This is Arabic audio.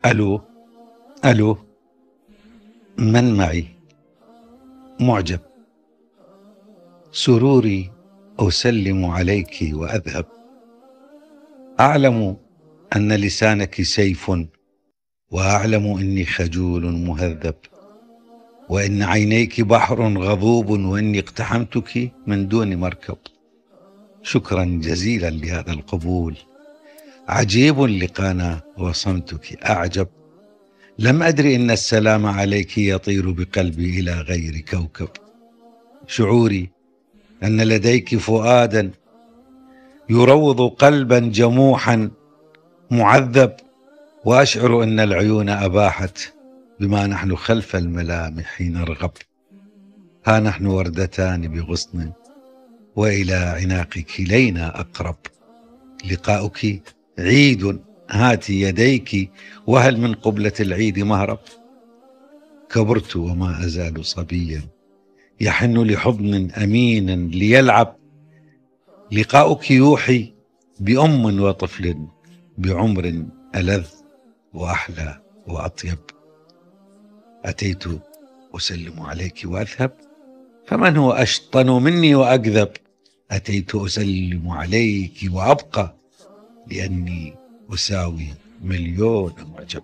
ألو. ألو. من معي؟ معجب. سروري أسلم عليك وأذهب. أعلم أن لسانك سيف، وأعلم أني خجول مهذب، وإن عينيك بحر غضوب، وإني اقتحمتك من دون مركب. شكرا جزيلا لهذا القبول. عجيب لقانا وصمتك أعجب. لم أدري أن السلام عليك يطير بقلبي إلى غير كوكب. شعوري أن لديك فؤادا يروض قلبا جموحا معذب، وأشعر أن العيون أباحت بما نحن خلف الملامح نرغب. ها نحن وردتان بغصن، وإلى عناق كلينا أقرب. لقاؤك عيد، هاتي يديك، وهل من قبلة العيد مهرب؟ كبرت وما أزال صبيا يحن لحضن أمين ليلعب. لقاؤك يوحي بأم وطفل، بعمر ألذ وأحلى وأطيب. أتيت أسلم عليك وأذهب، فمن هو أشطن مني وأكذب؟ أتيت أسلم عليك وأبقى، لأني أساوي مليون معجب.